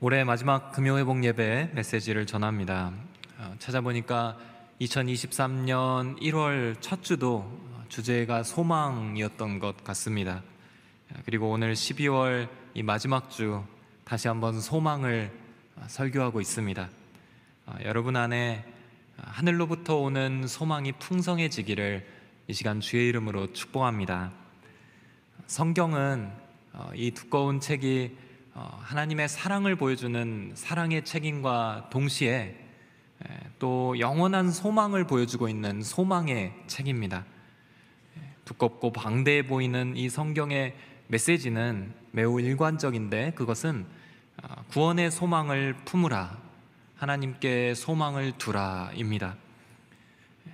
올해 마지막 금요회복 예배 메시지를 전합니다. 찾아보니까 2023년 1월 첫 주도 주제가 소망이었던 것 같습니다. 그리고 오늘 12월 이 마지막 주 다시 한번 소망을 설교하고 있습니다. 여러분 안에 하늘로부터 오는 소망이 풍성해지기를 이 시간 주의 이름으로 축복합니다. 성경은 이 두꺼운 책이 하나님의 사랑을 보여주는 사랑의 책임과 동시에 또 영원한 소망을 보여주고 있는 소망의 책입니다. 두껍고 방대해 보이는 이 성경의 메시지는 매우 일관적인데, 그것은 구원의 소망을 품으라, 하나님께 소망을 두라입니다.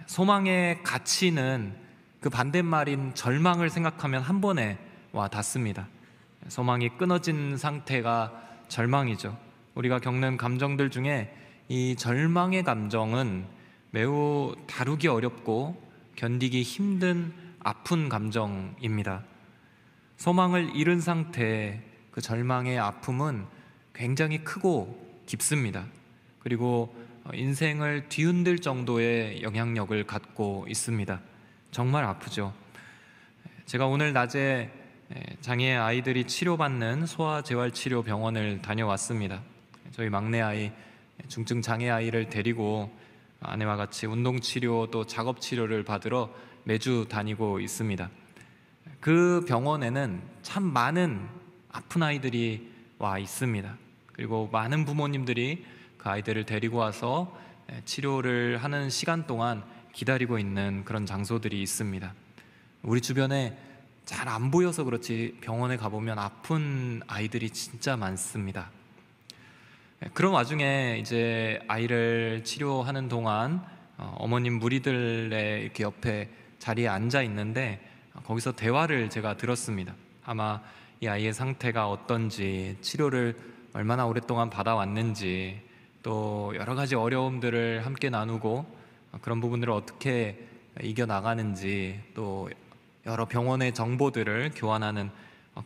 소망의 가치는 그 반대말인 절망을 생각하면 한 번에 와 닿습니다. 소망이 끊어진 상태가 절망이죠. 우리가 겪는 감정들 중에 이 절망의 감정은 매우 다루기 어렵고 견디기 힘든 아픈 감정입니다. 소망을 잃은 상태, 그 절망의 아픔은 굉장히 크고 깊습니다. 그리고 인생을 뒤흔들 정도의 영향력을 갖고 있습니다. 정말 아프죠. 제가 오늘 낮에 장애 아이들이 치료받는 소아재활치료병원을 다녀왔습니다. 저희 막내 아이, 중증 장애 아이를 데리고 아내와 같이 운동치료 또 작업치료를 받으러 매주 다니고 있습니다. 그 병원에는 참 많은 아픈 아이들이 와 있습니다. 그리고 많은 부모님들이 그 아이들을 데리고 와서 치료를 하는 시간 동안 기다리고 있는 그런 장소들이 있습니다. 우리 주변에 잘 안 보여서 그렇지 병원에 가보면 아픈 아이들이 진짜 많습니다. 그런 와중에 이제 아이를 치료하는 동안 어머님 무리들의 이렇게 옆에 자리에 앉아 있는데, 거기서 대화를 제가 들었습니다. 아마 이 아이의 상태가 어떤지, 치료를 얼마나 오랫동안 받아왔는지, 또 여러 가지 어려움들을 함께 나누고 그런 부분들을 어떻게 이겨나가는지, 또 여러 병원의 정보들을 교환하는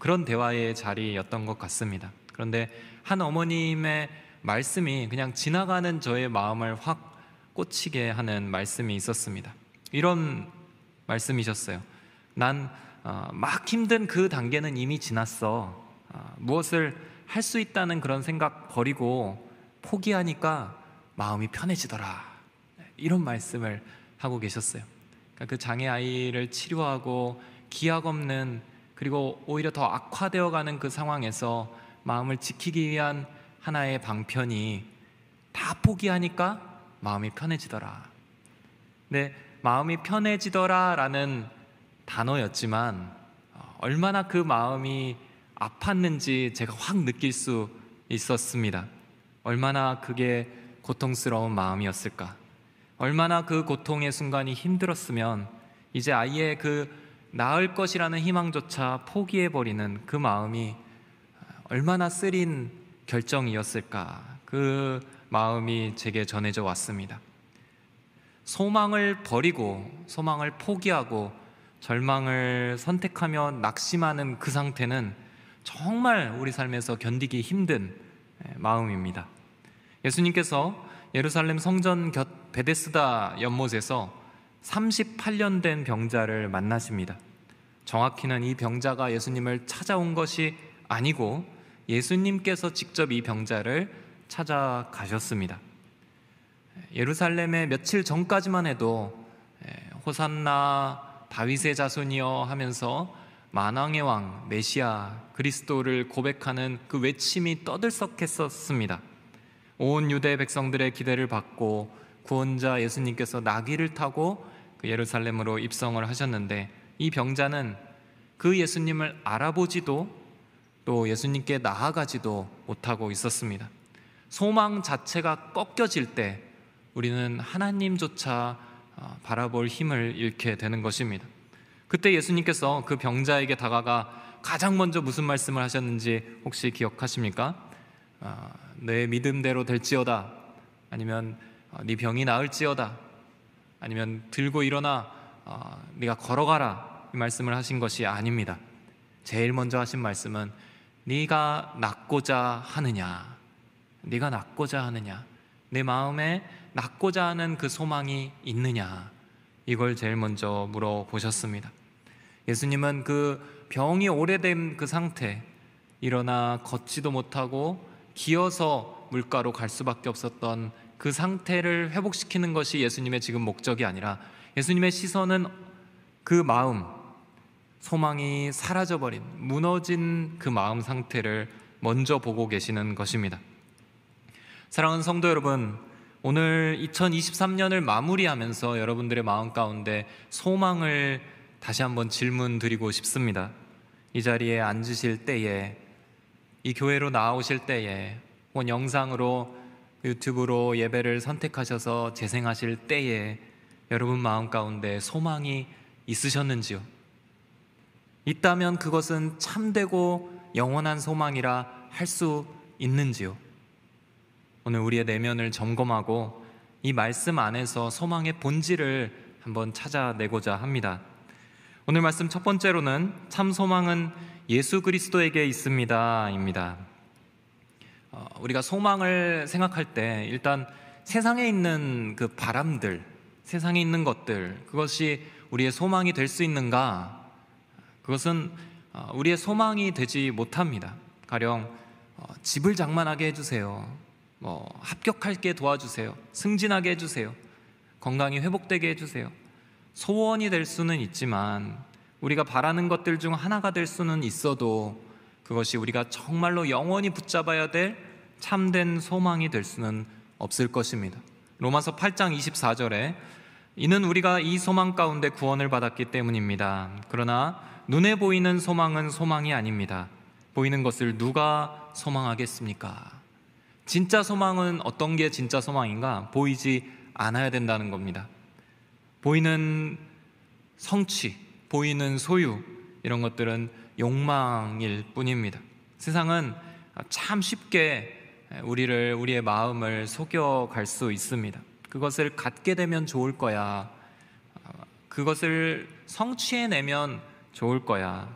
그런 대화의 자리였던 것 같습니다. 그런데 한 어머님의 말씀이 그냥 지나가는 저의 마음을 확 꽂히게 하는 말씀이 있었습니다. 이런 말씀이셨어요. 난 막 힘든 그 단계는 이미 지났어. 무엇을 할 수 있다는 그런 생각 버리고 포기하니까 마음이 편해지더라. 이런 말씀을 하고 계셨어요. 그 장애 아이를 치료하고 기약 없는, 그리고 오히려 더 악화되어가는 그 상황에서 마음을 지키기 위한 하나의 방편이 다 포기하니까 마음이 편해지더라. 근데 마음이 편해지더라 라는 단어였지만 얼마나 그 마음이 아팠는지 제가 확 느낄 수 있었습니다. 얼마나 그게 고통스러운 마음이었을까. 얼마나 그 고통의 순간이 힘들었으면 이제 아이의 그 나을 것이라는 희망조차 포기해버리는 그 마음이 얼마나 쓰린 결정이었을까. 그 마음이 제게 전해져 왔습니다. 소망을 버리고, 소망을 포기하고 절망을 선택하며 낙심하는 그 상태는 정말 우리 삶에서 견디기 힘든 마음입니다. 예수님께서 예루살렘 성전 곁 베데스다 연못에서 38년 된 병자를 만나십니다. 정확히는 이 병자가 예수님을 찾아온 것이 아니고 예수님께서 직접 이 병자를 찾아가셨습니다. 예루살렘에 며칠 전까지만 해도 호산나 다윗의 자손이여 하면서 만왕의 왕 메시아 그리스도를 고백하는 그 외침이 떠들썩했었습니다. 온 유대 백성들의 기대를 받고 구원자 예수님께서 나귀를 타고 그 예루살렘으로 입성을 하셨는데, 이 병자는 그 예수님을 알아보지도 또 예수님께 나아가지도 못하고 있었습니다. 소망 자체가 꺾여질 때 우리는 하나님조차 바라볼 힘을 잃게 되는 것입니다. 그때 예수님께서 그 병자에게 다가가 가장 먼저 무슨 말씀을 하셨는지 혹시 기억하십니까? 내 믿음대로 될지어다, 아니면 네 병이 나을지어다, 아니면 들고 일어나 네가 걸어가라, 이 말씀을 하신 것이 아닙니다. 제일 먼저 하신 말씀은 네가 낫고자 하느냐, 네가 낫고자 하느냐? 내 마음에 낫고자 하는 그 소망이 있느냐? 이걸 제일 먼저 물어보셨습니다. 예수님은 그 병이 오래된 그 상태, 일어나 걷지도 못하고 기어서 물가로 갈 수밖에 없었던 그 상태를 회복시키는 것이 예수님의 지금 목적이 아니라, 예수님의 시선은 그 마음, 소망이 사라져버린, 무너진 그 마음 상태를 먼저 보고 계시는 것입니다. 사랑하는 성도 여러분, 오늘 2023년을 마무리하면서 여러분들의 마음 가운데 소망을 다시 한번 질문 드리고 싶습니다. 이 자리에 앉으실 때에, 이 교회로 나오실 때에, 혹은 영상으로 유튜브로 예배를 선택하셔서 재생하실 때에 여러분 마음 가운데 소망이 있으셨는지요? 있다면 그것은 참되고 영원한 소망이라 할 수 있는지요? 오늘 우리의 내면을 점검하고 이 말씀 안에서 소망의 본질을 한번 찾아내고자 합니다. 오늘 말씀 첫 번째로는 참 소망은 예수 그리스도에게 있습니다 입니다. 우리가 소망을 생각할 때 일단 세상에 있는 그 바람들, 세상에 있는 것들, 그것이 우리의 소망이 될 수 있는가? 그것은 우리의 소망이 되지 못합니다. 가령 집을 장만하게 해주세요, 합격할게 도와주세요, 승진하게 해주세요, 건강이 회복되게 해주세요. 소원이 될 수는 있지만, 우리가 바라는 것들 중 하나가 될 수는 있어도 그것이 우리가 정말로 영원히 붙잡아야 될 참된 소망이 될 수는 없을 것입니다. 로마서 8장 24절에 이는 우리가 이 소망 가운데 구원을 받았기 때문입니다. 그러나 눈에 보이는 소망은 소망이 아닙니다. 보이는 것을 누가 소망하겠습니까? 진짜 소망은 어떤 게 진짜 소망인가? 보이지 않아야 된다는 겁니다. 보이는 성취, 보이는 소유, 이런 것들은 욕망일 뿐입니다. 세상은 참 쉽게 우리의 마음을 속여갈 수 있습니다. 그것을 갖게 되면 좋을 거야, 그것을 성취해내면 좋을 거야,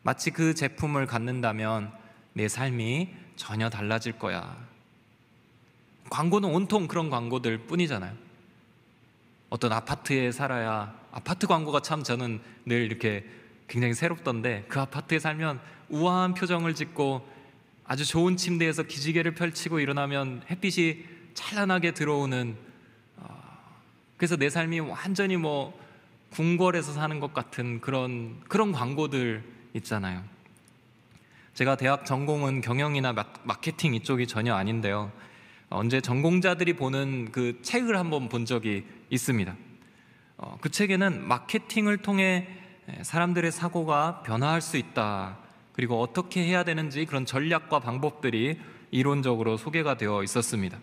마치 그 제품을 갖는다면 내 삶이 전혀 달라질 거야. 광고는 온통 그런 광고들 뿐이잖아요. 어떤 아파트에 살아야, 아파트 광고가 참 저는 늘 이렇게 굉장히 새롭던데, 그 아파트에 살면 우아한 표정을 짓고 아주 좋은 침대에서 기지개를 펼치고 일어나면 햇빛이 찬란하게 들어오는, 그래서 내 삶이 완전히 궁궐에서 사는 것 같은 그런 광고들 있잖아요. 제가 대학 전공은 경영이나 마케팅 이쪽이 전혀 아닌데요, 언제 전공자들이 보는 그 책을 한번 본 적이 있습니다. 그 책에는 마케팅을 통해 사람들의 사고가 변화할 수 있다, 그리고 어떻게 해야 되는지 그런 전략과 방법들이 이론적으로 소개가 되어 있었습니다.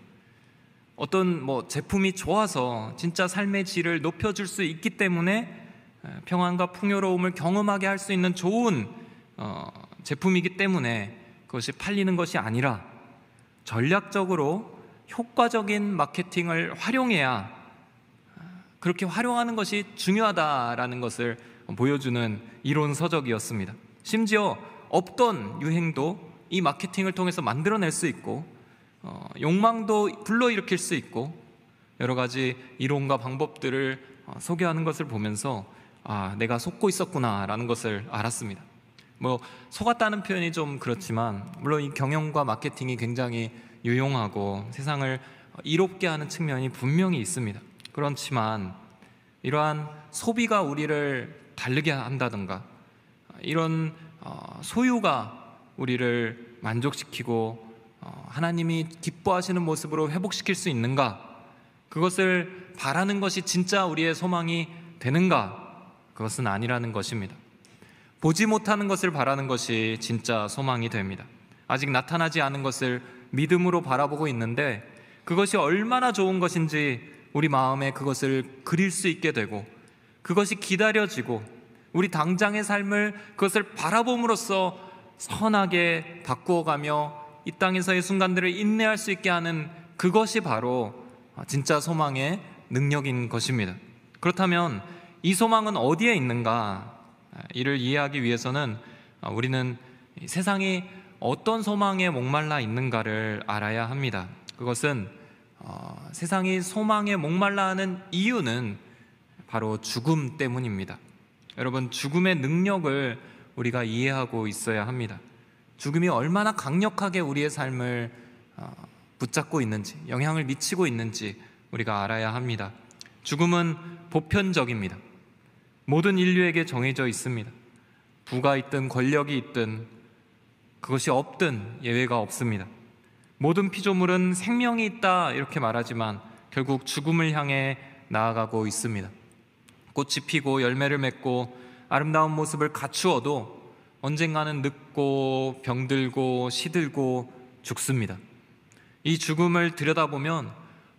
어떤 제품이 좋아서 진짜 삶의 질을 높여줄 수 있기 때문에 평안과 풍요로움을 경험하게 할 수 있는 좋은 제품이기 때문에 그것이 팔리는 것이 아니라, 전략적으로 효과적인 마케팅을 활용해야, 그렇게 활용하는 것이 중요하다라는 것을 보여주는 이론 서적이었습니다. 심지어 없던 유행도 이 마케팅을 통해서 만들어낼 수 있고, 욕망도 불러일으킬 수 있고, 여러 가지 이론과 방법들을 소개하는 것을 보면서 내가 속고 있었구나 라는 것을 알았습니다. 속았다는 표현이 좀 그렇지만, 물론 이 경영과 마케팅이 굉장히 유용하고 세상을 이롭게 하는 측면이 분명히 있습니다. 그렇지만 이러한 소비가 우리를 다르게 한다든가, 이런 소유가 우리를 만족시키고 하나님이 기뻐하시는 모습으로 회복시킬 수 있는가? 그것을 바라는 것이 진짜 우리의 소망이 되는가? 그것은 아니라는 것입니다. 보지 못하는 것을 바라는 것이 진짜 소망이 됩니다. 아직 나타나지 않은 것을 믿음으로 바라보고 있는데, 그것이 얼마나 좋은 것인지 우리 마음에 그것을 그릴 수 있게 되고, 그것이 기다려지고, 우리 당장의 삶을 그것을 바라봄으로써 선하게 바꾸어가며 이 땅에서의 순간들을 인내할 수 있게 하는, 그것이 바로 진짜 소망의 능력인 것입니다. 그렇다면 이 소망은 어디에 있는가? 이를 이해하기 위해서는 우리는 세상이 어떤 소망에 목말라 있는가를 알아야 합니다. 그것은 세상이 소망에 목말라 하는 이유는 바로 죽음 때문입니다. 여러분, 죽음의 능력을 우리가 이해하고 있어야 합니다. 죽음이 얼마나 강력하게 우리의 삶을 붙잡고 있는지, 영향을 미치고 있는지 우리가 알아야 합니다. 죽음은 보편적입니다. 모든 인류에게 정해져 있습니다. 부가 있든 권력이 있든 그것이 없든 예외가 없습니다. 모든 피조물은 생명이 있다 이렇게 말하지만 결국 죽음을 향해 나아가고 있습니다. 꽃이 피고 열매를 맺고 아름다운 모습을 갖추어도 언젠가는 늙고 병들고 시들고 죽습니다. 이 죽음을 들여다보면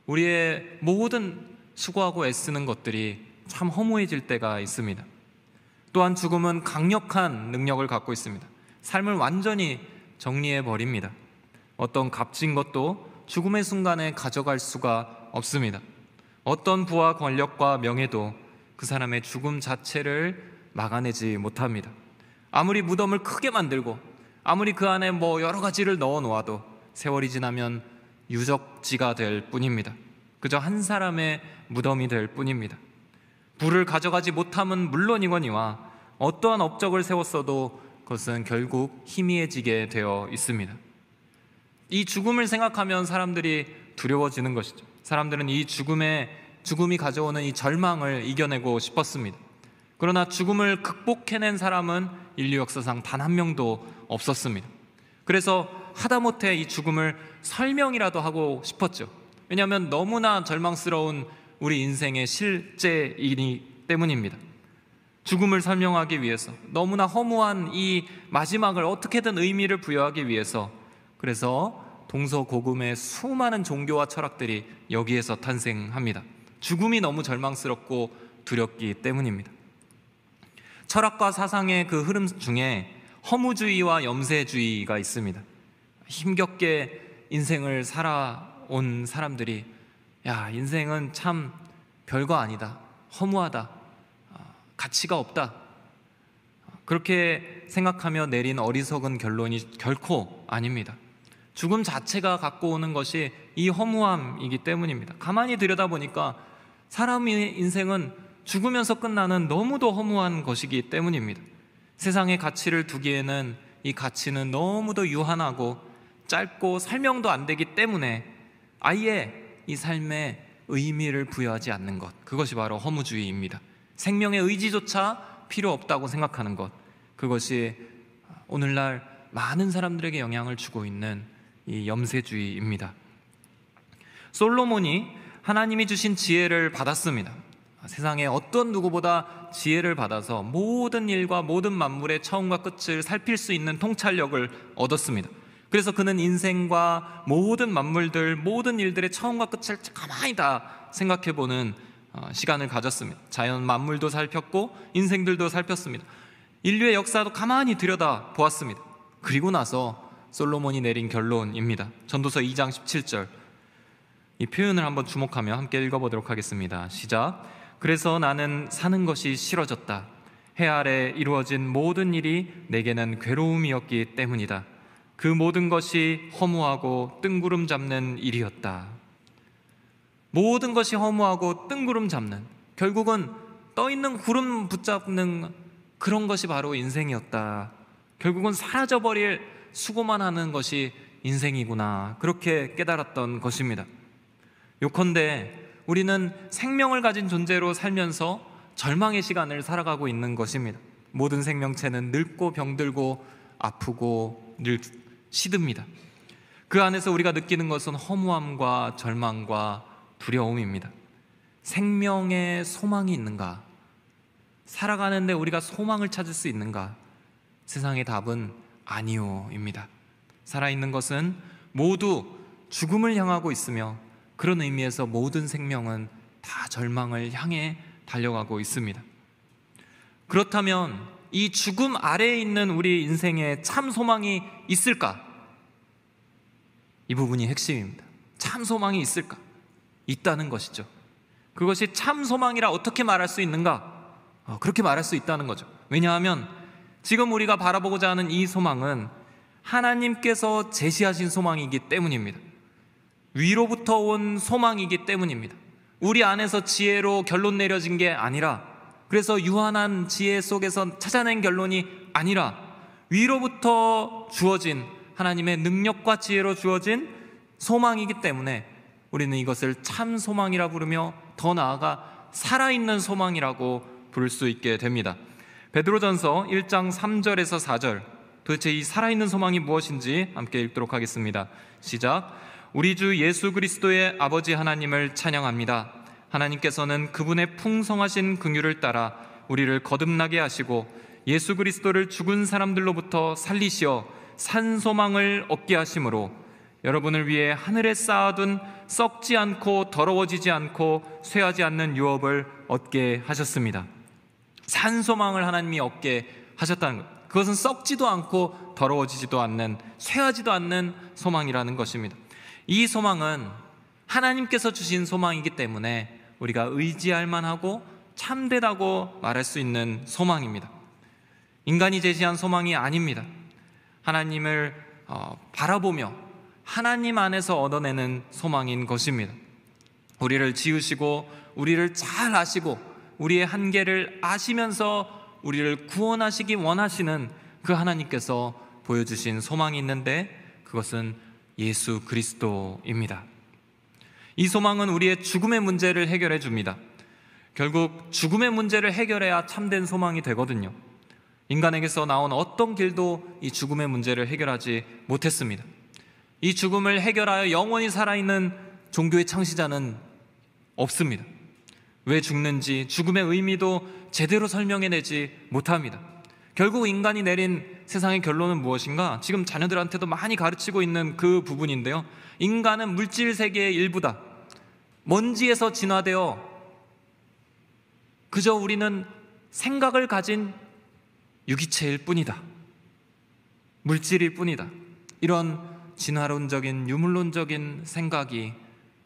우리의 모든 수고하고 애쓰는 것들이 참 허무해질 때가 있습니다. 또한 죽음은 강력한 능력을 갖고 있습니다. 삶을 완전히 정리해버립니다. 어떤 값진 것도 죽음의 순간에 가져갈 수가 없습니다. 어떤 부와 권력과 명예도 그 사람의 죽음 자체를 막아내지 못합니다. 아무리 무덤을 크게 만들고 아무리 그 안에 여러 가지를 넣어 놓아도 세월이 지나면 유적지가 될 뿐입니다. 그저 한 사람의 무덤이 될 뿐입니다. 부를 가져가지 못함은 물론이거니와 어떠한 업적을 세웠어도 그것은 결국 희미해지게 되어 있습니다. 이 죽음을 생각하면 사람들이 두려워지는 것이죠. 사람들은 이 죽음이 가져오는 이 절망을 이겨내고 싶었습니다. 그러나 죽음을 극복해낸 사람은 인류 역사상 단 한 명도 없었습니다. 그래서 하다못해 이 죽음을 설명이라도 하고 싶었죠. 왜냐하면 너무나 절망스러운 우리 인생의 실제이기 때문입니다. 죽음을 설명하기 위해서, 너무나 허무한 이 마지막을 어떻게든 의미를 부여하기 위해서, 그래서 동서고금의 수많은 종교와 철학들이 여기에서 탄생합니다. 죽음이 너무 절망스럽고 두렵기 때문입니다. 철학과 사상의 그 흐름 중에 허무주의와 염세주의가 있습니다. 힘겹게 인생을 살아온 사람들이 인생은 참 별거 아니다, 허무하다, 가치가 없다, 그렇게 생각하며 내린 어리석은 결론이 결코 아닙니다. 죽음 자체가 갖고 오는 것이 이 허무함이기 때문입니다. 가만히 들여다보니까 사람의 인생은 죽으면서 끝나는 너무도 허무한 것이기 때문입니다. 세상에 가치를 두기에는 이 가치는 너무도 유한하고 짧고 설명도 안 되기 때문에 아예 이 삶에 의미를 부여하지 않는 것, 그것이 바로 허무주의입니다. 생명의 의지조차 필요 없다고 생각하는 것, 그것이 오늘날 많은 사람들에게 영향을 주고 있는 이 염세주의입니다. 솔로몬이 하나님이 주신 지혜를 받았습니다. 세상에 어떤 누구보다 지혜를 받아서 모든 일과 모든 만물의 처음과 끝을 살필 수 있는 통찰력을 얻었습니다. 그래서 그는 인생과 모든 만물들, 모든 일들의 처음과 끝을 가만히 다 생각해보는 시간을 가졌습니다. 자연 만물도 살폈고 인생들도 살폈습니다. 인류의 역사도 가만히 들여다 보았습니다. 그리고 나서 솔로몬이 내린 결론입니다. 전도서 2장 17절, 이 표현을 한번 주목하며 함께 읽어보도록 하겠습니다. 시작. 그래서 나는 사는 것이 싫어졌다. 해 아래 이루어진 모든 일이 내게는 괴로움이었기 때문이다. 그 모든 것이 허무하고 뜬구름 잡는 일이었다. 모든 것이 허무하고 뜬구름 잡는, 결국은 떠있는 구름 붙잡는 그런 것이 바로 인생이었다. 결국은 사라져버릴 수고만 하는 것이 인생이구나, 그렇게 깨달았던 것입니다. 요컨대 우리는 생명을 가진 존재로 살면서 절망의 시간을 살아가고 있는 것입니다. 모든 생명체는 늙고 병들고 아프고 시듭니다. 그 안에서 우리가 느끼는 것은 허무함과 절망과 두려움입니다. 생명에 소망이 있는가? 살아가는데 우리가 소망을 찾을 수 있는가? 세상의 답은 아니오입니다. 살아있는 것은 모두 죽음을 향하고 있으며, 그런 의미에서 모든 생명은 다 절망을 향해 달려가고 있습니다. 그렇다면 이 죽음 아래에 있는 우리 인생에 참 소망이 있을까? 이 부분이 핵심입니다. 참 소망이 있을까? 있다는 것이죠. 그것이 참 소망이라 어떻게 말할 수 있는가? 그렇게 말할 수 있다는 거죠. 왜냐하면 지금 우리가 바라보고자 하는 이 소망은 하나님께서 제시하신 소망이기 때문입니다. 위로부터 온 소망이기 때문입니다. 우리 안에서 지혜로 결론 내려진 게 아니라, 그래서 유한한 지혜 속에서 찾아낸 결론이 아니라 위로부터 주어진 하나님의 능력과 지혜로 주어진 소망이기 때문에 우리는 이것을 참 소망이라 부르며 더 나아가 살아있는 소망이라고 부를 수 있게 됩니다. 베드로전서 1장 3절에서 4절, 도대체 이 살아있는 소망이 무엇인지 함께 읽도록 하겠습니다. 시작. 우리 주 예수 그리스도의 아버지 하나님을 찬양합니다. 하나님께서는 그분의 풍성하신 긍휼을 따라 우리를 거듭나게 하시고 예수 그리스도를 죽은 사람들로부터 살리시어 산 소망을 얻게 하심으로 여러분을 위해 하늘에 쌓아둔 썩지 않고 더러워지지 않고 쇠하지 않는 유업을 얻게 하셨습니다. 산 소망을 하나님이 얻게 하셨다는 것, 그것은 썩지도 않고 더러워지지도 않는, 쇠하지도 않는 소망이라는 것입니다. 이 소망은 하나님께서 주신 소망이기 때문에 우리가 의지할 만하고 참되다고 말할 수 있는 소망입니다. 인간이 제시한 소망이 아닙니다. 하나님을 바라보며 하나님 안에서 얻어내는 소망인 것입니다. 우리를 지으시고 우리를 잘 아시고 우리의 한계를 아시면서 우리를 구원하시기 원하시는 그 하나님께서 보여주신 소망이 있는데, 그것은 예수 그리스도입니다. 이 소망은 우리의 죽음의 문제를 해결해 줍니다. 결국 죽음의 문제를 해결해야 참된 소망이 되거든요. 인간에게서 나온 어떤 길도 이 죽음의 문제를 해결하지 못했습니다. 이 죽음을 해결하여 영원히 살아있는 종교의 창시자는 없습니다. 왜 죽는지, 죽음의 의미도 제대로 설명해내지 못합니다. 결국 인간이 내린 세상의 결론은 무엇인가? 지금 자녀들한테도 많이 가르치고 있는 그 부분인데요, 인간은 물질 세계의 일부다. 먼지에서 진화되어 그저 우리는 생각을 가진 유기체일 뿐이다, 물질일 뿐이다. 이런 진화론적인 유물론적인 생각이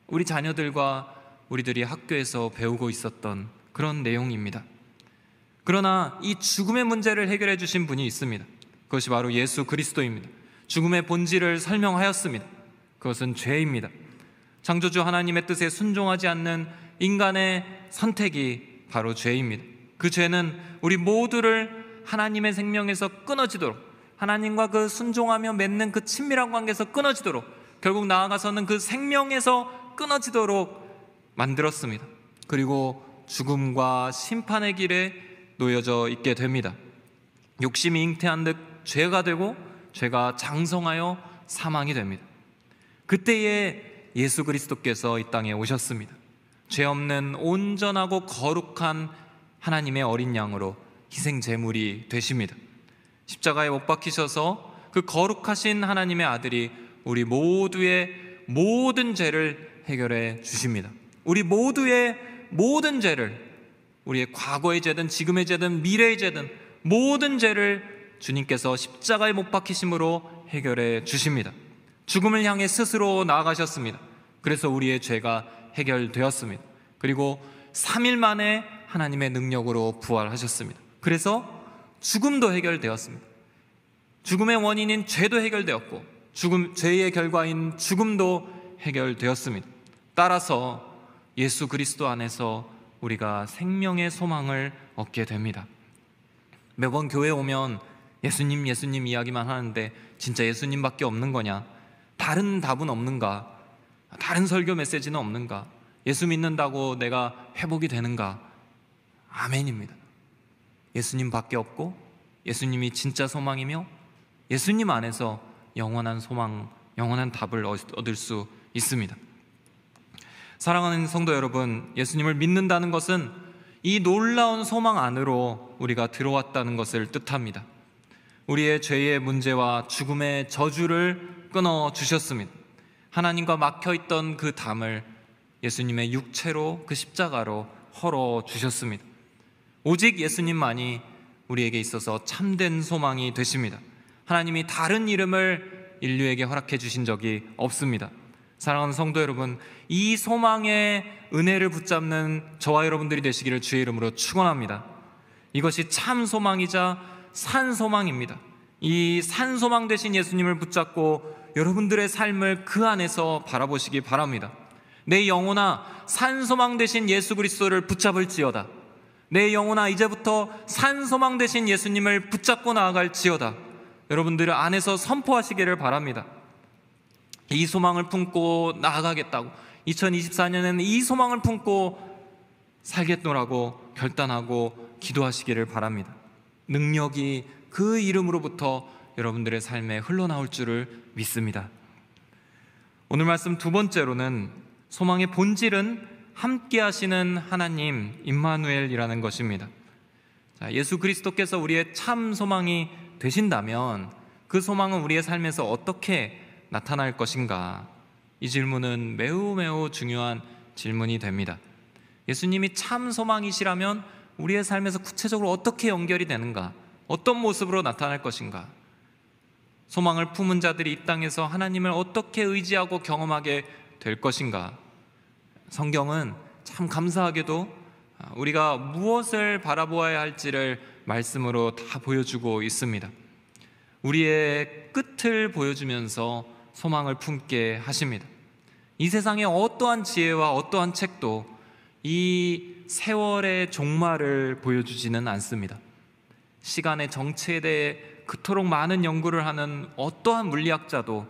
우리 자녀들과 우리들이 학교에서 배우고 있었던 그런 내용입니다. 그러나 이 죽음의 문제를 해결해 주신 분이 있습니다. 그것이 바로 예수 그리스도입니다. 죽음의 본질을 설명하였습니다. 그것은 죄입니다. 창조주 하나님의 뜻에 순종하지 않는 인간의 선택이 바로 죄입니다. 그 죄는 우리 모두를 하나님의 생명에서 끊어지도록, 하나님과 그 순종하며 맺는 그 친밀한 관계에서 끊어지도록, 결국 나아가서는 그 생명에서 끊어지도록 만들었습니다. 그리고 죽음과 심판의 길에 놓여져 있게 됩니다. 욕심이 잉태한 듯 죄가 되고 죄가 장성하여 사망이 됩니다. 그때에 예수 그리스도께서 이 땅에 오셨습니다. 죄 없는 온전하고 거룩한 하나님의 어린 양으로 희생 제물이 되십니다. 십자가에 못 박히셔서 그 거룩하신 하나님의 아들이 우리 모두의 모든 죄를 해결해 주십니다. 우리 모두의 모든 죄를, 우리의 과거의 죄든 지금의 죄든 미래의 죄든 모든 죄를 주님께서 십자가에 못 박히심으로 해결해 주십니다. 죽음을 향해 스스로 나아가셨습니다. 그래서 우리의 죄가 해결되었습니다. 그리고 3일 만에 하나님의 능력으로 부활하셨습니다. 그래서 죽음도 해결되었습니다. 죽음의 원인인 죄도 해결되었고 죄의 결과인 죽음도 해결되었습니다. 따라서 예수 그리스도 안에서 우리가 생명의 소망을 얻게 됩니다. 매번 교회에 오면 예수님 예수님 이야기만 하는데 진짜 예수님밖에 없는 거냐? 다른 답은 없는가? 다른 설교 메시지는 없는가? 예수 믿는다고 내가 회복이 되는가? 아멘입니다. 예수님밖에 없고 예수님이 진짜 소망이며 예수님 안에서 영원한 소망, 영원한 답을 얻을 수 있습니다. 사랑하는 성도 여러분, 예수님을 믿는다는 것은 이 놀라운 소망 안으로 우리가 들어왔다는 것을 뜻합니다. 우리의 죄의 문제와 죽음의 저주를 끊어주셨습니다. 하나님과 막혀있던 그 담을 예수님의 육체로, 그 십자가로 헐어주셨습니다. 오직 예수님만이 우리에게 있어서 참된 소망이 되십니다. 하나님이 다른 이름을 인류에게 허락해 주신 적이 없습니다. 사랑하는 성도 여러분, 이 소망의 은혜를 붙잡는 저와 여러분들이 되시기를 주의 이름으로 축원합니다. 이것이 참 소망이자 산 소망입니다. 이 산소망 되신 예수님을 붙잡고 여러분들의 삶을 그 안에서 바라보시기 바랍니다. 내 영혼아, 산소망 되신 예수 그리스도를 붙잡을지어다. 내 영혼아, 이제부터 산소망 되신 예수님을 붙잡고 나아갈지어다. 여러분들 안에서 선포하시기를 바랍니다. 이 소망을 품고 나아가겠다고, 2024년에는 이 소망을 품고 살겠노라고 결단하고 기도하시기를 바랍니다. 능력이 그 이름으로부터 여러분들의 삶에 흘러나올 줄을 믿습니다. 오늘 말씀 두 번째로는 소망의 본질은 함께 하시는 하나님 임마누엘이라는 것입니다. 예수 그리스도께서 우리의 참 소망이 되신다면 그 소망은 우리의 삶에서 어떻게 나타날 것인가? 이 질문은 매우 중요한 질문이 됩니다. 예수님이 참 소망이시라면 우리의 삶에서 구체적으로 어떻게 연결이 되는가? 어떤 모습으로 나타날 것인가? 소망을 품은 자들이 이 땅에서 하나님을 어떻게 의지하고 경험하게 될 것인가? 성경은 참 감사하게도 우리가 무엇을 바라보아야 할지를 말씀으로 다 보여주고 있습니다. 우리의 끝을 보여주면서 소망을 품게 하십니다. 이 세상의 어떠한 지혜와 어떠한 책도 이 세월의 종말을 보여주지는 않습니다. 시간의 정체에 대해 그토록 많은 연구를 하는 어떠한 물리학자도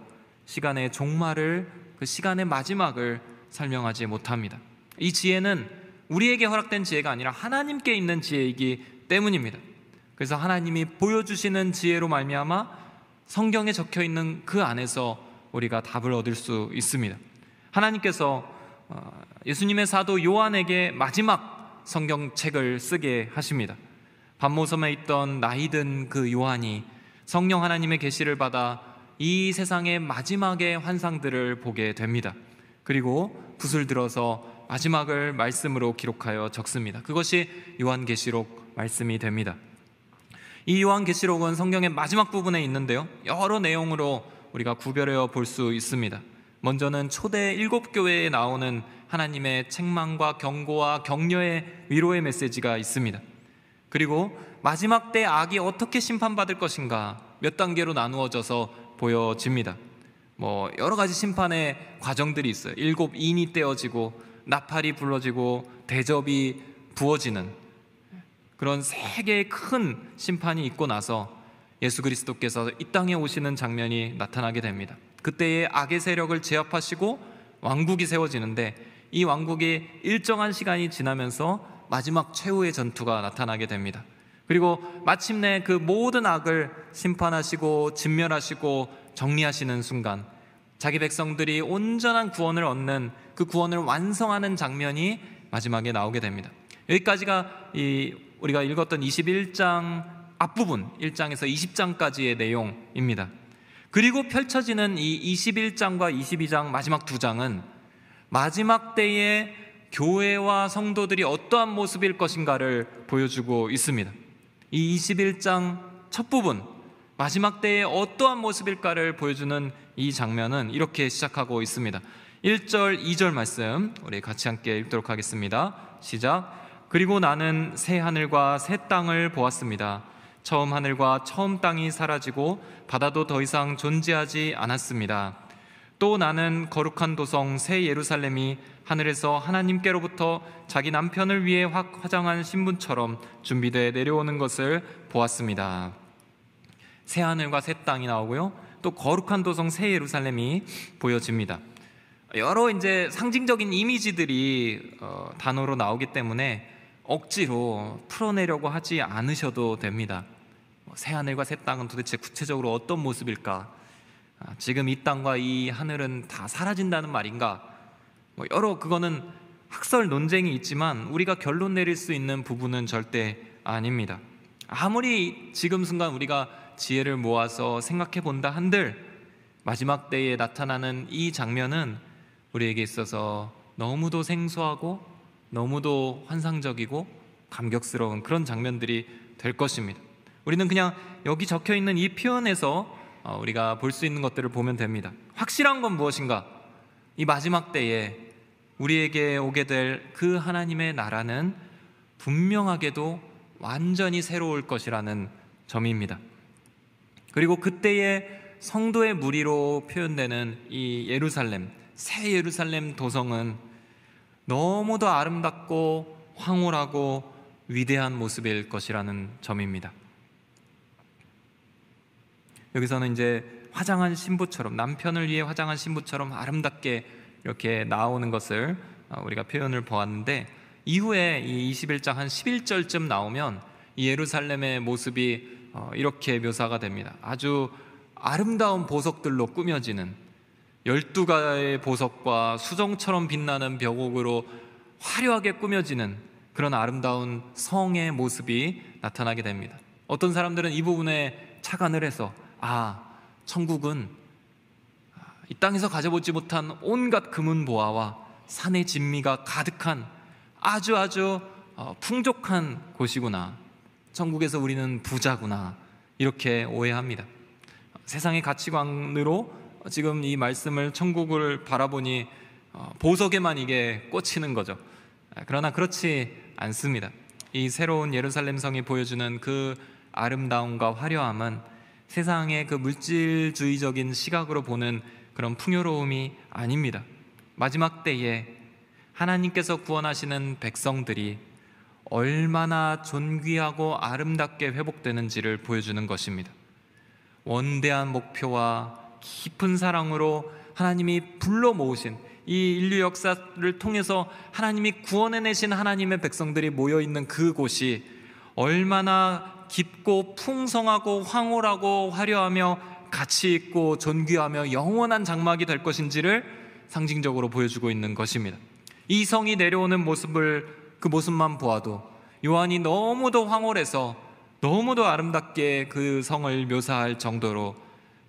시간의 종말을, 그 시간의 마지막을 설명하지 못합니다. 이 지혜는 우리에게 허락된 지혜가 아니라 하나님께 있는 지혜이기 때문입니다. 그래서 하나님이 보여주시는 지혜로 말미암아 성경에 적혀있는 그 안에서 우리가 답을 얻을 수 있습니다. 하나님께서 예수님의 사도 요한에게 마지막 성경책을 쓰게 하십니다. 밤모섬에 있던 나이든 그 요한이 성령 하나님의 계시를 받아 이 세상의 마지막의 환상들을 보게 됩니다. 그리고 붓을 들어서 마지막을 말씀으로 기록하여 적습니다. 그것이 요한계시록 말씀이 됩니다. 이 요한계시록은 성경의 마지막 부분에 있는데요, 여러 내용으로 우리가 구별해 볼 수 있습니다. 먼저는 초대 7교회에 나오는 하나님의 책망과 경고와 격려의 위로의 메시지가 있습니다. 그리고 마지막 때 악이 어떻게 심판받을 것인가 몇 단계로 나누어져서 보여집니다. 여러 가지 심판의 과정들이 있어요. 7인이 떼어지고 나팔이 불러지고 대접이 부어지는 그런 세 개의 큰 심판이 있고 나서 예수 그리스도께서 이 땅에 오시는 장면이 나타나게 됩니다. 그때의 악의 세력을 제압하시고 왕국이 세워지는데, 이 왕국이 일정한 시간이 지나면서 마지막 최후의 전투가 나타나게 됩니다. 그리고 마침내 그 모든 악을 심판하시고 진멸하시고 정리하시는 순간 자기 백성들이 온전한 구원을 얻는, 그 구원을 완성하는 장면이 마지막에 나오게 됩니다. 여기까지가 우리가 읽었던 21장 앞부분, 1장에서 20장까지의 내용입니다. 그리고 펼쳐지는 이 21장과 22장 마지막 두 장은 마지막 때에 교회와 성도들이 어떠한 모습일 것인가를 보여주고 있습니다. 이 21장 첫 부분, 마지막 때에 어떠한 모습일까를 보여주는 이 장면은 이렇게 시작하고 있습니다. 1절, 2절 말씀 우리 같이 함께 읽도록 하겠습니다. 시작. 그리고 나는 새 하늘과 새 땅을 보았습니다. 처음 하늘과 처음 땅이 사라지고 바다도 더 이상 존재하지 않았습니다. 또 나는 거룩한 도성 새 예루살렘이 하늘에서 하나님께로부터 자기 남편을 위해 화장한 신부처럼 준비되어 내려오는 것을 보았습니다. 새 하늘과 새 땅이 나오고요, 또 거룩한 도성 새 예루살렘이 보여집니다. 여러 이제 상징적인 이미지들이 단어로 나오기 때문에 억지로 풀어내려고 하지 않으셔도 됩니다. 새 하늘과 새 땅은 도대체 구체적으로 어떤 모습일까? 지금 이 땅과 이 하늘은 다 사라진다는 말인가? 여러 그거는 학설 논쟁이 있지만 우리가 결론 내릴 수 있는 부분은 절대 아닙니다. 아무리 지금 순간 우리가 지혜를 모아서 생각해 본다 한들 마지막 때에 나타나는 이 장면은 우리에게 있어서 너무도 생소하고 너무도 환상적이고 감격스러운 그런 장면들이 될 것입니다. 우리는 그냥 여기 적혀 있는 이 표현에서 우리가 볼 수 있는 것들을 보면 됩니다. 확실한 건 무엇인가? 이 마지막 때에 우리에게 오게 될 그 하나님의 나라는 분명하게도 완전히 새로울 것이라는 점입니다. 그리고 그때의 성도의 무리로 표현되는 이 예루살렘, 새 예루살렘 도성은 너무도 아름답고 황홀하고 위대한 모습일 것이라는 점입니다. 여기서는 이제 화장한 신부처럼, 남편을 위해 화장한 신부처럼 아름답게 이렇게 나오는 것을 우리가 표현을 보았는데, 이후에 이 21장 한 11절쯤 나오면 이 예루살렘의 모습이 이렇게 묘사가 됩니다. 아주 아름다운 보석들로 꾸며지는 12가지의 보석과 수정처럼 빛나는 벽옥으로 화려하게 꾸며지는 그런 아름다운 성의 모습이 나타나게 됩니다. 어떤 사람들은 이 부분에 착안을 해서 천국은 이 땅에서 가져보지 못한 온갖 금은보화와 산의 진미가 가득한 아주 풍족한 곳이구나, 천국에서 우리는 부자구나, 이렇게 오해합니다. 세상의 가치관으로 지금 이 말씀을, 천국을 바라보니 보석에만 이게 꽂히는 거죠. 그러나 그렇지 않습니다. 이 새로운 예루살렘 성이 보여주는 그 아름다움과 화려함은 세상의 그 물질주의적인 시각으로 보는 그런 풍요로움이 아닙니다. 마지막 때에 하나님께서 구원하시는 백성들이 얼마나 존귀하고 아름답게 회복되는지를 보여주는 것입니다. 원대한 목표와 깊은 사랑으로 하나님이 불러 모으신 이 인류 역사를 통해서 하나님이 구원해내신 하나님의 백성들이 모여있는 그곳이 얼마나 깊고 풍성하고 황홀하고 화려하며 가치있고 존귀하며 영원한 장막이 될 것인지를 상징적으로 보여주고 있는 것입니다. 이 성이 내려오는 그 모습만 보아도 요한이 너무도 황홀해서 너무도 아름답게 그 성을 묘사할 정도로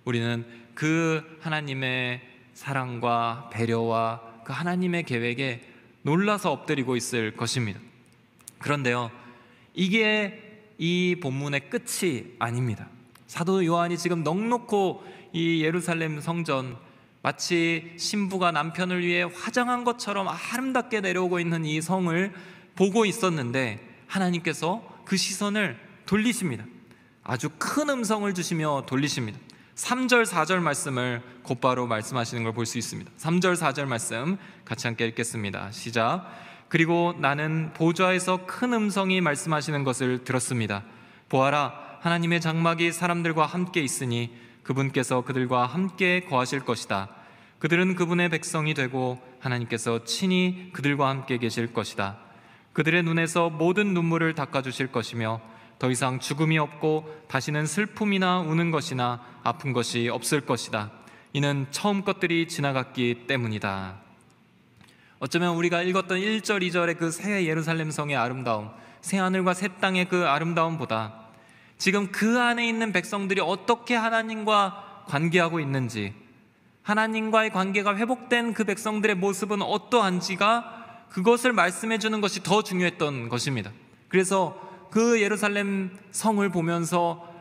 우리는 그 하나님의 사랑과 배려와 그 하나님의 계획에 놀라서 엎드리고 있을 것입니다. 그런데요, 이게 이 본문의 끝이 아닙니다. 사도 요한이 지금 넉넉고 이 예루살렘 성전, 마치 신부가 남편을 위해 화장한 것처럼 아름답게 내려오고 있는 이 성을 보고 있었는데, 하나님께서 그 시선을 돌리십니다. 아주 큰 음성을 주시며 돌리십니다. 3절 4절 말씀을 곧바로 말씀하시는 걸 볼 수 있습니다. 3절 4절 말씀 같이 함께 읽겠습니다. 시작. 그리고 나는 보좌에서 큰 음성이 말씀하시는 것을 들었습니다. 보아라, 하나님의 장막이 사람들과 함께 있으니 그분께서 그들과 함께 거하실 것이다. 그들은 그분의 백성이 되고 하나님께서 친히 그들과 함께 계실 것이다. 그들의 눈에서 모든 눈물을 닦아주실 것이며 더 이상 죽음이 없고 다시는 슬픔이나 우는 것이나 아픈 것이 없을 것이다. 이는 처음 것들이 지나갔기 때문이다. 어쩌면 우리가 읽었던 1절 2절의 그 새 예루살렘 성의 아름다움, 새 하늘과 새 땅의 그 아름다움보다 지금 그 안에 있는 백성들이 어떻게 하나님과 관계하고 있는지, 하나님과의 관계가 회복된 그 백성들의 모습은 어떠한지가, 그것을 말씀해 주는 것이 더 중요했던 것입니다. 그래서 그 예루살렘 성을 보면서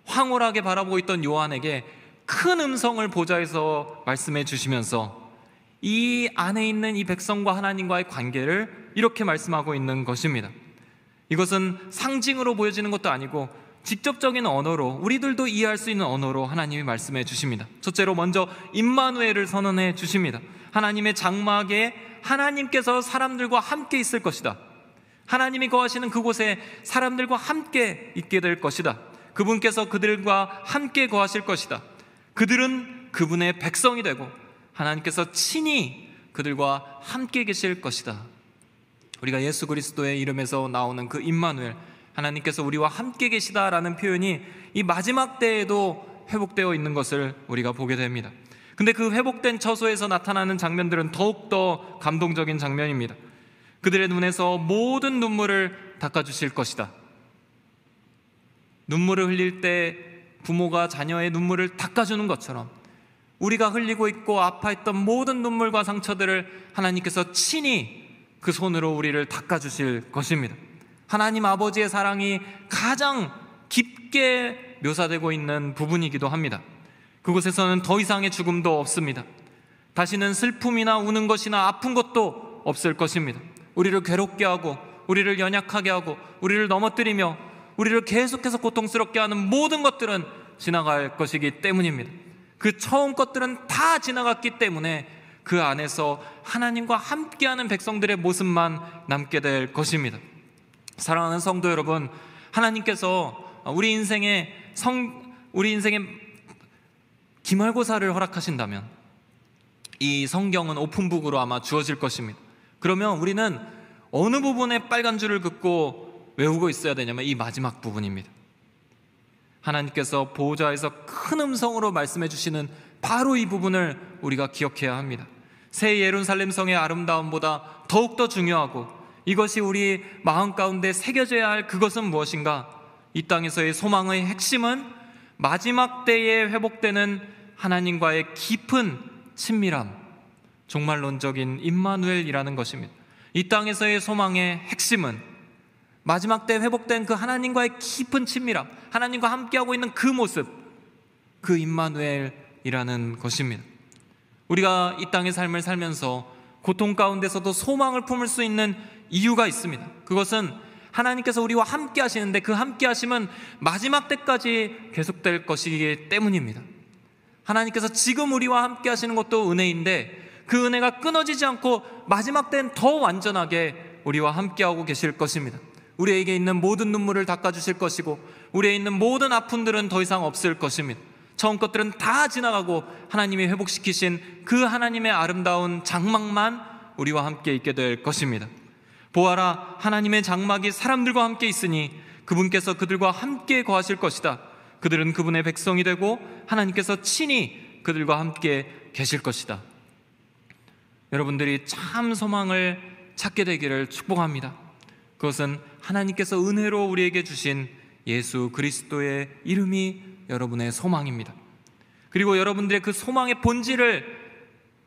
황홀하게 바라보고 있던 요한에게 큰 음성을 보좌에서 말씀해 주시면서 이 안에 있는 이 백성과 하나님과의 관계를 이렇게 말씀하고 있는 것입니다. 이것은 상징으로 보여지는 것도 아니고 직접적인 언어로, 우리들도 이해할 수 있는 언어로 하나님이 말씀해 주십니다. 첫째로 먼저 임마누엘을 선언해 주십니다. 하나님의 장막에 하나님께서 사람들과 함께 있을 것이다. 하나님이 거하시는 그곳에 사람들과 함께 있게 될 것이다. 그분께서 그들과 함께 거하실 것이다. 그들은 그분의 백성이 되고 하나님께서 친히 그들과 함께 계실 것이다. 우리가 예수 그리스도의 이름에서 나오는 그 임마누엘, 하나님께서 우리와 함께 계시다라는 표현이 이 마지막 때에도 회복되어 있는 것을 우리가 보게 됩니다. 근데 그 회복된 처소에서 나타나는 장면들은 더욱더 감동적인 장면입니다. 그들의 눈에서 모든 눈물을 닦아주실 것이다. 눈물을 흘릴 때 부모가 자녀의 눈물을 닦아주는 것처럼 우리가 흘리고 있고 아파했던 모든 눈물과 상처들을 하나님께서 친히 그 손으로 우리를 닦아주실 것입니다. 하나님 아버지의 사랑이 가장 깊게 묘사되고 있는 부분이기도 합니다. 그곳에서는 더 이상의 죽음도 없습니다. 다시는 슬픔이나 우는 것이나 아픈 것도 없을 것입니다. 우리를 괴롭게 하고 우리를 연약하게 하고 우리를 넘어뜨리며 우리를 계속해서 고통스럽게 하는 모든 것들은 지나갈 것이기 때문입니다. 그 처음 것들은 다 지나갔기 때문에 그 안에서 하나님과 함께하는 백성들의 모습만 남게 될 것입니다. 사랑하는 성도 여러분, 하나님께서 우리 인생의 기말고사를 허락하신다면 이 성경은 오픈북으로 아마 주어질 것입니다. 그러면 우리는 어느 부분에 빨간 줄을 긋고 외우고 있어야 되냐면 이 마지막 부분입니다. 하나님께서 보호자에서 큰 음성으로 말씀해 주시는 바로 이 부분을 우리가 기억해야 합니다. 새 예루살렘 성의 아름다움보다 더욱더 중요하고 이것이 우리 마음 가운데 새겨져야 할 그것은 무엇인가? 이 땅에서의 소망의 핵심은 마지막 때에 회복되는 하나님과의 깊은 친밀함, 종말론적인 임마누엘이라는 것입니다. 이 땅에서의 소망의 핵심은 마지막 때 회복된 그 하나님과의 깊은 친밀함, 하나님과 함께하고 있는 그 모습, 그 임마누엘이라는 것입니다. 우리가 이 땅의 삶을 살면서 고통 가운데서도 소망을 품을 수 있는 이유가 있습니다. 그것은 하나님께서 우리와 함께 하시는데 그 함께 하심은 마지막 때까지 계속될 것이기 때문입니다. 하나님께서 지금 우리와 함께 하시는 것도 은혜인데 그 은혜가 끊어지지 않고 마지막 때는 더 완전하게 우리와 함께하고 계실 것입니다. 우리에게 있는 모든 눈물을 닦아주실 것이고 우리에 있는 모든 아픔들은 더 이상 없을 것입니다. 처음 것들은 다 지나가고 하나님이 회복시키신 그 하나님의 아름다운 장막만 우리와 함께 있게 될 것입니다. 보아라, 하나님의 장막이 사람들과 함께 있으니 그분께서 그들과 함께 거하실 것이다. 그들은 그분의 백성이 되고 하나님께서 친히 그들과 함께 계실 것이다. 여러분들이 참 소망을 찾게 되기를 축복합니다. 그것은 하나님께서 은혜로 우리에게 주신 예수 그리스도의 이름이 여러분의 소망입니다. 그리고 여러분들의 그 소망의 본질을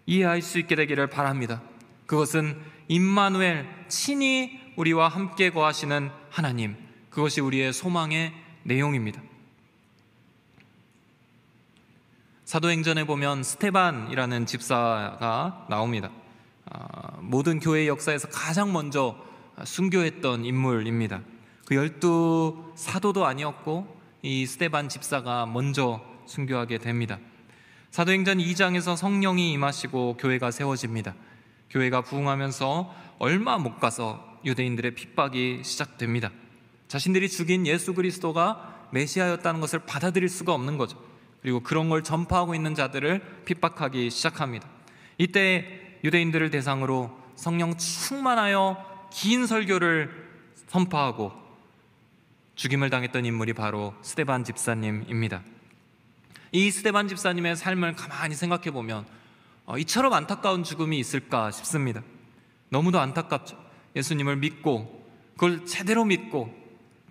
이해할 수 있게 되기를 바랍니다. 그것은 임마누엘, 친히 우리와 함께 거하시는 하나님, 그것이 우리의 소망의 내용입니다. 사도행전에 보면 스데반이라는 집사가 나옵니다. 모든 교회 역사에서 가장 먼저 순교했던 인물입니다. 그 12사도도 아니었고 이 스데반 집사가 먼저 순교하게 됩니다. 사도행전 2장에서 성령이 임하시고 교회가 세워집니다. 교회가 부흥하면서 얼마 못 가서 유대인들의 핍박이 시작됩니다. 자신들이 죽인 예수 그리스도가 메시아였다는 것을 받아들일 수가 없는 거죠. 그리고 그런 걸 전파하고 있는 자들을 핍박하기 시작합니다. 이때 유대인들을 대상으로 성령 충만하여 긴 설교를 선포하고 죽임을 당했던 인물이 바로 스데반 집사님입니다. 이 스데반 집사님의 삶을 가만히 생각해 보면 이처럼 안타까운 죽음이 있을까 싶습니다. 너무도 안타깝죠. 예수님을 믿고 그걸 제대로 믿고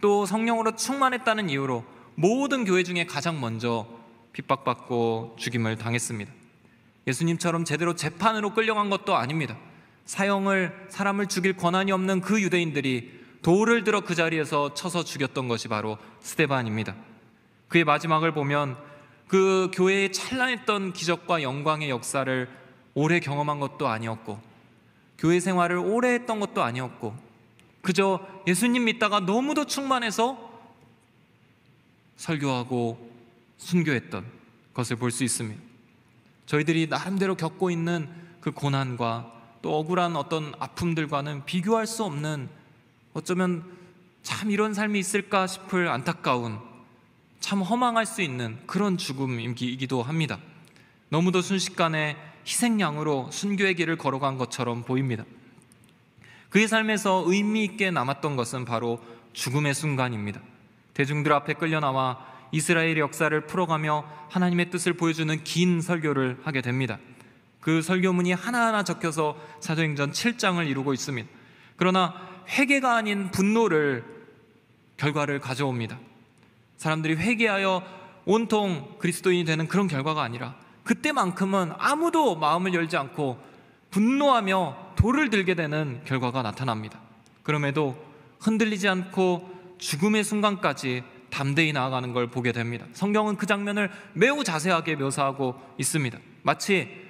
또 성령으로 충만했다는 이유로 모든 교회 중에 가장 먼저 핍박받고 죽임을 당했습니다. 예수님처럼 제대로 재판으로 끌려간 것도 아닙니다. 사람을 죽일 권한이 없는 그 유대인들이 돌을 들어 그 자리에서 쳐서 죽였던 것이 바로 스데반입니다. 그의 마지막을 보면 그 교회에 찬란했던 기적과 영광의 역사를 오래 경험한 것도 아니었고 교회 생활을 오래 했던 것도 아니었고 그저 예수님 믿다가 너무도 충만해서 설교하고 순교했던 것을 볼 수 있습니다. 저희들이 나름대로 겪고 있는 그 고난과 또 억울한 어떤 아픔들과는 비교할 수 없는, 어쩌면 참 이런 삶이 있을까 싶을 안타까운, 참 허망할 수 있는 그런 죽음이기도 합니다. 너무도 순식간에 희생양으로 순교의 길을 걸어간 것처럼 보입니다. 그의 삶에서 의미 있게 남았던 것은 바로 죽음의 순간입니다. 대중들 앞에 끌려나와 이스라엘의 역사를 풀어가며 하나님의 뜻을 보여주는 긴 설교를 하게 됩니다. 그 설교문이 하나하나 적혀서 사도행전 7장을 이루고 있습니다. 그러나 회개가 아닌 분노를 결과를 가져옵니다. 사람들이 회개하여 온통 그리스도인이 되는 그런 결과가 아니라 그때만큼은 아무도 마음을 열지 않고 분노하며 돌을 들게 되는 결과가 나타납니다. 그럼에도 흔들리지 않고 죽음의 순간까지 담대히 나아가는 걸 보게 됩니다. 성경은 그 장면을 매우 자세하게 묘사하고 있습니다. 마치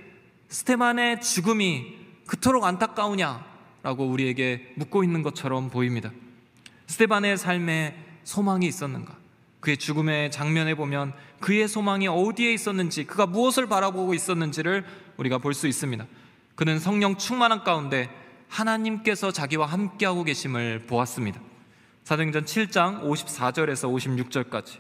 스데반의 죽음이 그토록 안타까우냐라고 우리에게 묻고 있는 것처럼 보입니다. 스데반의 삶에 소망이 있었는가? 그의 죽음의 장면에 보면 그의 소망이 어디에 있었는지, 그가 무엇을 바라보고 있었는지를 우리가 볼 수 있습니다. 그는 성령 충만한 가운데 하나님께서 자기와 함께하고 계심을 보았습니다. 사도행전 7장 54절에서 56절까지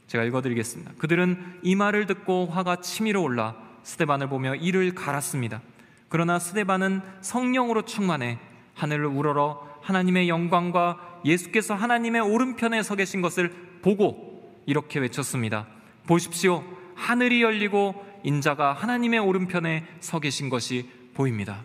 제가 읽어드리겠습니다. 그들은 이 말을 듣고 화가 치밀어 올라 스데반을 보며 이를 갈았습니다. 그러나 스데반은 성령으로 충만해 하늘을 우러러 하나님의 영광과 예수께서 하나님의 오른편에 서 계신 것을 보고 이렇게 외쳤습니다. 보십시오, 하늘이 열리고 인자가 하나님의 오른편에 서 계신 것이 보입니다.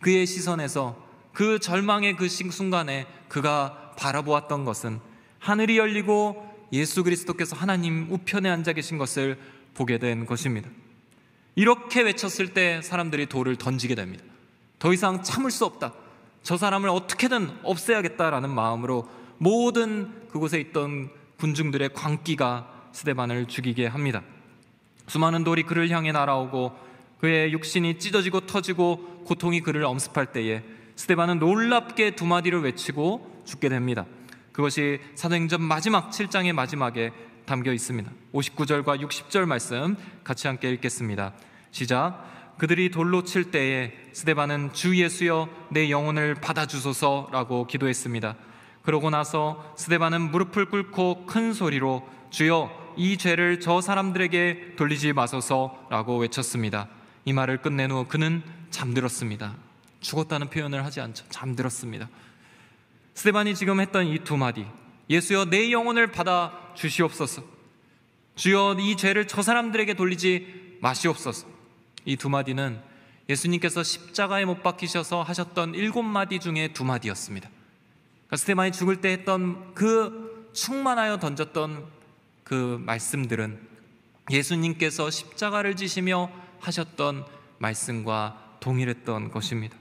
그의 시선에서 그 절망의 그 순간에 그가 바라보았던 것은 하늘이 열리고 예수 그리스도께서 하나님 우편에 앉아 계신 것을 보게 된 것입니다. 이렇게 외쳤을 때 사람들이 돌을 던지게 됩니다. 더 이상 참을 수 없다, 저 사람을 어떻게든 없애야겠다라는 마음으로 모든 그곳에 있던 군중들의 광기가 스데반을 죽이게 합니다. 수많은 돌이 그를 향해 날아오고 그의 육신이 찢어지고 터지고 고통이 그를 엄습할 때에 스데반은 놀랍게 두 마디를 외치고 죽게 됩니다. 그것이 사도행전 마지막 7장의 마지막에 담겨 있습니다. 59절과 60절 말씀 같이 함께 읽겠습니다. 시작. 그들이 돌로 칠 때에 스데반은 주 예수여 내 영혼을 받아주소서라고 기도했습니다. 그러고 나서 스데반은 무릎을 꿇고 큰 소리로 주여 이 죄를 저 사람들에게 돌리지 마소서라고 외쳤습니다. 이 말을 끝낸 후 그는 잠들었습니다. 죽었다는 표현을 하지 않죠. 잠들었습니다. 스데반이 지금 했던 이 두 마디, 예수여 내 영혼을 받아 주시옵소서, 주여 이 죄를 저 사람들에게 돌리지 마시옵소서, 이 두 마디는 예수님께서 십자가에 못 박히셔서 하셨던 7마디 중에 2마디였습니다. 그러니까 스데반이 죽을 때 했던 그 충만하여 던졌던 그 말씀들은 예수님께서 십자가를 지시며 하셨던 말씀과 동일했던 것입니다.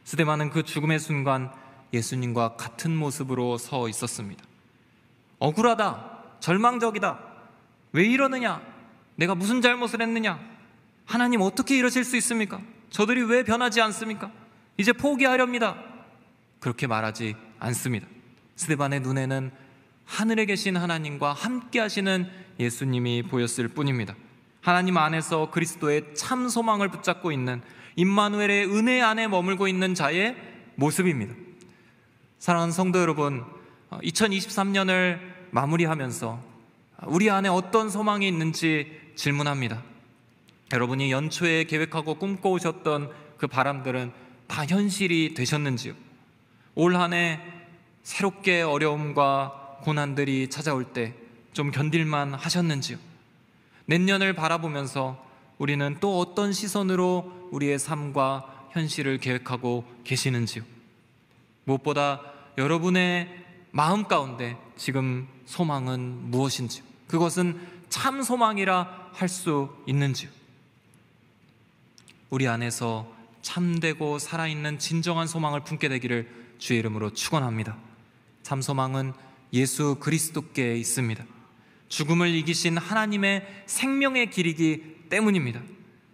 스데반은 그 죽음의 순간 예수님과 같은 모습으로 서 있었습니다. 억울하다, 절망적이다, 왜 이러느냐, 내가 무슨 잘못을 했느냐, 하나님 어떻게 이러실 수 있습니까? 저들이 왜 변하지 않습니까? 이제 포기하렵니다. 그렇게 말하지 않습니다. 스데반의 눈에는 하늘에 계신 하나님과 함께 하시는 예수님이 보였을 뿐입니다. 하나님 안에서 그리스도의 참 소망을 붙잡고 있는 임마누엘의 은혜 안에 머물고 있는 자의 모습입니다. 사랑하는 성도 여러분, 2023년을 마무리하면서 우리 안에 어떤 소망이 있는지 질문합니다. 여러분이 연초에 계획하고 꿈꿔오셨던 그 바람들은 다 현실이 되셨는지요? 올 한 해 새롭게 어려움과 고난들이 찾아올 때 좀 견딜만 하셨는지요? 내년을 바라보면서 우리는 또 어떤 시선으로 우리의 삶과 현실을 계획하고 계시는지요? 무엇보다 여러분의 마음 가운데 지금 소망은 무엇인지요? 그것은 참 소망이라 할 수 있는지요? 우리 안에서 참되고 살아있는 진정한 소망을 품게 되기를 주의 이름으로 축원합니다. 참 소망은 예수 그리스도께 있습니다. 죽음을 이기신 하나님의 생명의 길이기 때문입니다.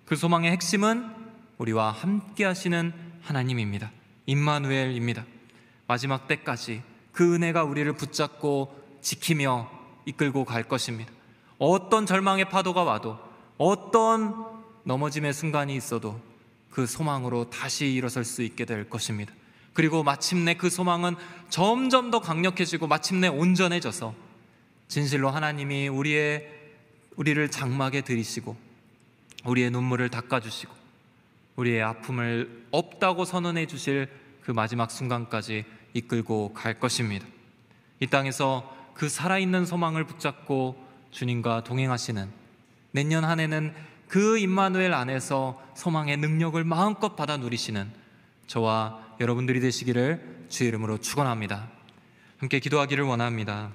그 소망의 핵심은 우리와 함께 하시는 하나님입니다. 임마누엘입니다. 마지막 때까지 그 은혜가 우리를 붙잡고 지키며 이끌고 갈 것입니다. 어떤 절망의 파도가 와도, 어떤 넘어짐의 순간이 있어도 그 소망으로 다시 일어설 수 있게 될 것입니다. 그리고 마침내 그 소망은 점점 더 강력해지고 마침내 온전해져서 진실로 하나님이 우리를 장막에 들이시고 우리의 눈물을 닦아주시고 우리의 아픔을 없다고 선언해 주실 그 마지막 순간까지 이끌고 갈 것입니다. 이 땅에서 그 살아있는 소망을 붙잡고 주님과 동행하시는 내년 한 해는 그 임마누엘 안에서 소망의 능력을 마음껏 받아 누리시는 저와 여러분들이 되시기를 주의 이름으로 축원합니다. 함께 기도하기를 원합니다.